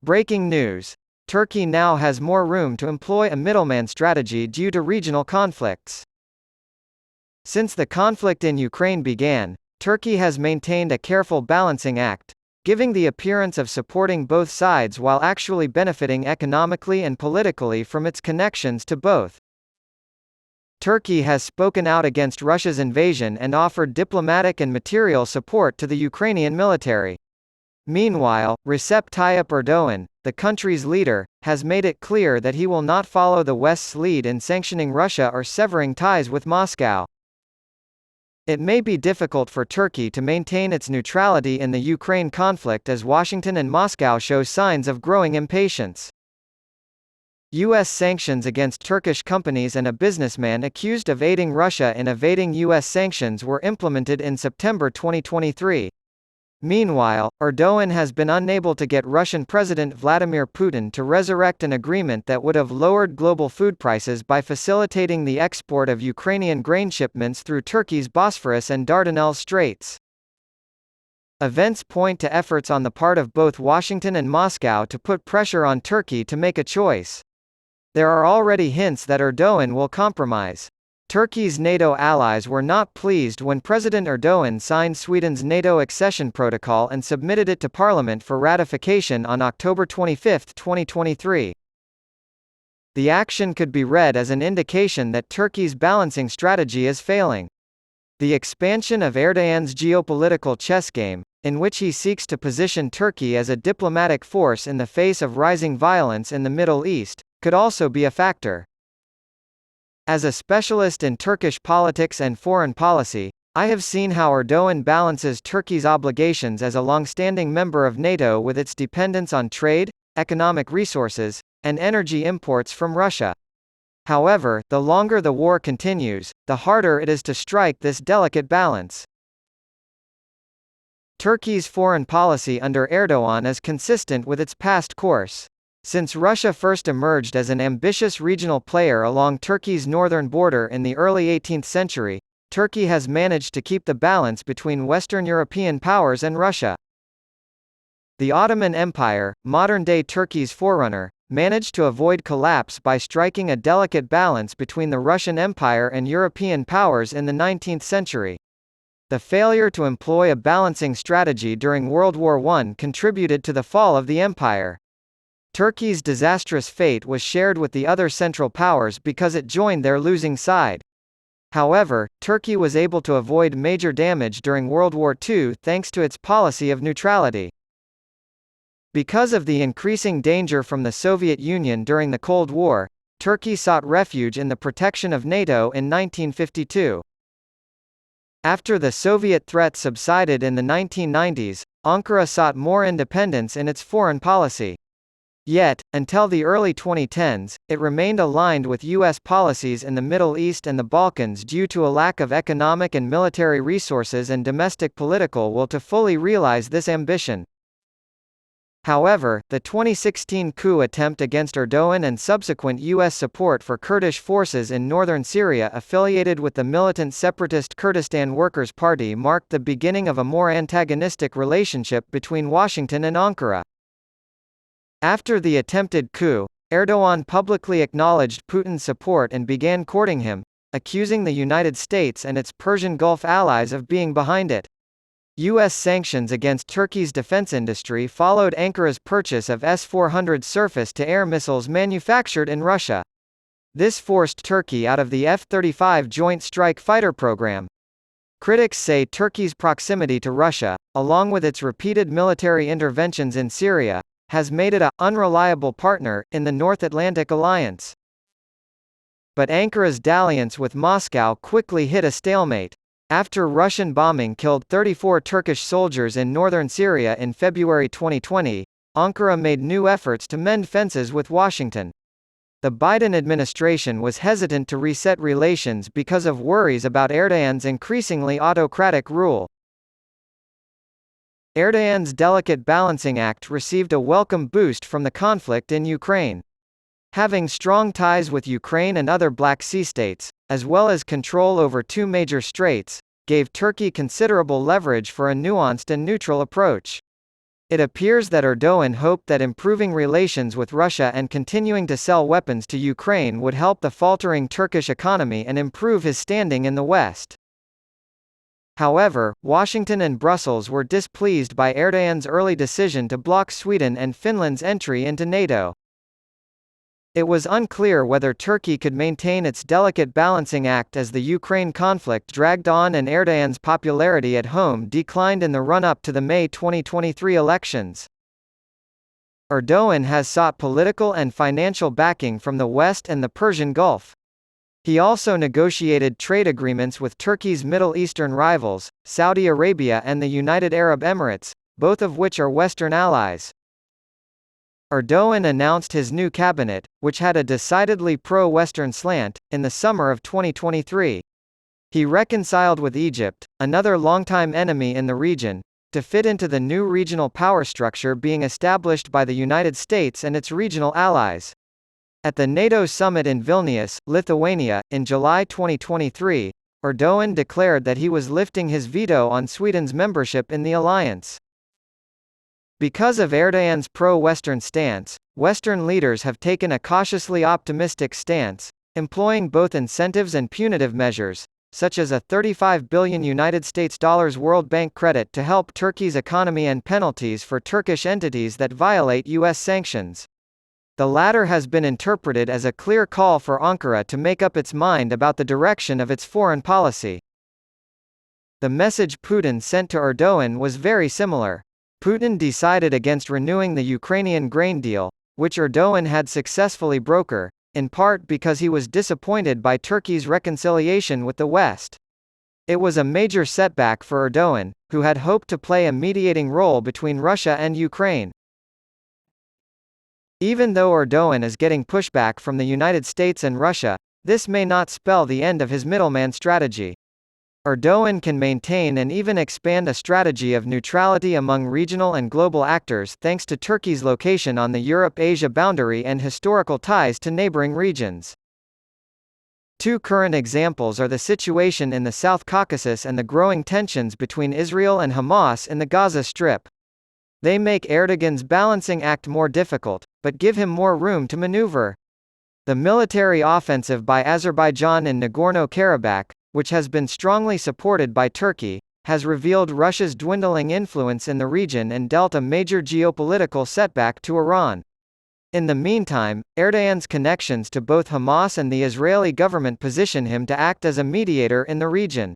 Breaking news. Turkey now has more room to employ a middleman strategy due to regional conflicts. Since the conflict in Ukraine began, Turkey has maintained a careful balancing act, giving the appearance of supporting both sides while actually benefiting economically and politically from its connections to both. Turkey has spoken out against Russia's invasion and offered diplomatic and material support to the Ukrainian military. Meanwhile, Recep Tayyip Erdoğan, the country's leader, has made it clear that he will not follow the West's lead in sanctioning Russia or severing ties with Moscow. It may be difficult for Turkey to maintain its neutrality in the Ukraine conflict as Washington and Moscow show signs of growing impatience. U.S. sanctions against Turkish companies and a businessman accused of aiding Russia in evading U.S. sanctions were implemented in September 2023. Meanwhile, Erdoğan has been unable to get Russian President Vladimir Putin to resurrect an agreement that would have lowered global food prices by facilitating the export of Ukrainian grain shipments through Turkey's Bosphorus and Dardanelles Straits. Events point to efforts on the part of both Washington and Moscow to put pressure on Turkey to make a choice. There are already hints that Erdoğan will compromise. Turkey's NATO allies were not pleased when President Erdoğan signed Sweden's NATO accession protocol and submitted it to Parliament for ratification on October 25, 2023. The action could be read as an indication that Turkey's balancing strategy is failing. The expansion of Erdoğan's geopolitical chess game, in which he seeks to position Turkey as a diplomatic force in the face of rising violence in the Middle East, could also be a factor. As a specialist in Turkish politics and foreign policy, I have seen how Erdoğan balances Turkey's obligations as a long-standing member of NATO with its dependence on trade, economic resources, and energy imports from Russia. However, the longer the war continues, the harder it is to strike this delicate balance. Turkey's foreign policy under Erdoğan is consistent with its past course. Since Russia first emerged as an ambitious regional player along Turkey's northern border in the early 18th century, Turkey has managed to keep the balance between Western European powers and Russia. The Ottoman Empire, modern-day Turkey's forerunner, managed to avoid collapse by striking a delicate balance between the Russian Empire and European powers in the 19th century. The failure to employ a balancing strategy during World War I contributed to the fall of the empire. Turkey's disastrous fate was shared with the other Central Powers because it joined their losing side. However, Turkey was able to avoid major damage during World War II thanks to its policy of neutrality. Because of the increasing danger from the Soviet Union during the Cold War, Turkey sought refuge in the protection of NATO in 1952. After the Soviet threat subsided in the 1990s, Ankara sought more independence in its foreign policy. Yet, until the early 2010s, it remained aligned with U.S. policies in the Middle East and the Balkans due to a lack of economic and military resources and domestic political will to fully realize this ambition. However, the 2016 coup attempt against Erdoğan and subsequent U.S. support for Kurdish forces in northern Syria affiliated with the militant separatist Kurdistan Workers' Party marked the beginning of a more antagonistic relationship between Washington and Ankara. After the attempted coup, Erdoğan publicly acknowledged Putin's support and began courting him, accusing the United States and its Persian Gulf allies of being behind it. U.S. sanctions against Turkey's defense industry followed Ankara's purchase of S-400 surface-to-air missiles manufactured in Russia. This forced Turkey out of the F-35 Joint Strike Fighter program. Critics say Turkey's proximity to Russia, along with its repeated military interventions in Syria, has made it an unreliable partner in the North Atlantic Alliance. But Ankara's dalliance with Moscow quickly hit a stalemate. After Russian bombing killed 34 Turkish soldiers in northern Syria in February 2020, Ankara made new efforts to mend fences with Washington. The Biden administration was hesitant to reset relations because of worries about Erdoğan's increasingly autocratic rule. Erdoğan's delicate balancing act received a welcome boost from the conflict in Ukraine. Having strong ties with Ukraine and other Black Sea states, as well as control over two major straits, gave Turkey considerable leverage for a nuanced and neutral approach. It appears that Erdogan hoped that improving relations with Russia and continuing to sell weapons to Ukraine would help the faltering Turkish economy and improve his standing in the West. However, Washington and Brussels were displeased by Erdogan's early decision to block Sweden and Finland's entry into NATO. It was unclear whether Turkey could maintain its delicate balancing act as the Ukraine conflict dragged on and Erdogan's popularity at home declined in the run-up to the May 2023 elections. Erdogan has sought political and financial backing from the West and the Persian Gulf. He also negotiated trade agreements with Turkey's Middle Eastern rivals, Saudi Arabia and the United Arab Emirates, both of which are Western allies. Erdogan announced his new cabinet, which had a decidedly pro-Western slant, in the summer of 2023. He reconciled with Egypt, another longtime enemy in the region, to fit into the new regional power structure being established by the United States and its regional allies. At the NATO summit in Vilnius, Lithuania, in July 2023, Erdogan declared that he was lifting his veto on Sweden's membership in the alliance. Because of Erdogan's pro-Western stance, Western leaders have taken a cautiously optimistic stance, employing both incentives and punitive measures, such as a $35 billion United States dollars World Bank credit to help Turkey's economy and penalties for Turkish entities that violate U.S. sanctions. The latter has been interpreted as a clear call for Ankara to make up its mind about the direction of its foreign policy. The message Putin sent to Erdogan was very similar. Putin decided against renewing the Ukrainian grain deal, which Erdogan had successfully brokered, in part because he was disappointed by Turkey's reconciliation with the West. It was a major setback for Erdogan, who had hoped to play a mediating role between Russia and Ukraine. Even though Erdogan is getting pushback from the United States and Russia, this may not spell the end of his middleman strategy. Erdogan can maintain and even expand a strategy of neutrality among regional and global actors thanks to Turkey's location on the Europe-Asia boundary and historical ties to neighboring regions. Two current examples are the situation in the South Caucasus and the growing tensions between Israel and Hamas in the Gaza Strip. They make Erdogan's balancing act more difficult, but give him more room to maneuver. The military offensive by Azerbaijan in Nagorno-Karabakh, which has been strongly supported by Turkey, has revealed Russia's dwindling influence in the region and dealt a major geopolitical setback to Iran. In the meantime, Erdogan's connections to both Hamas and the Israeli government position him to act as a mediator in the region.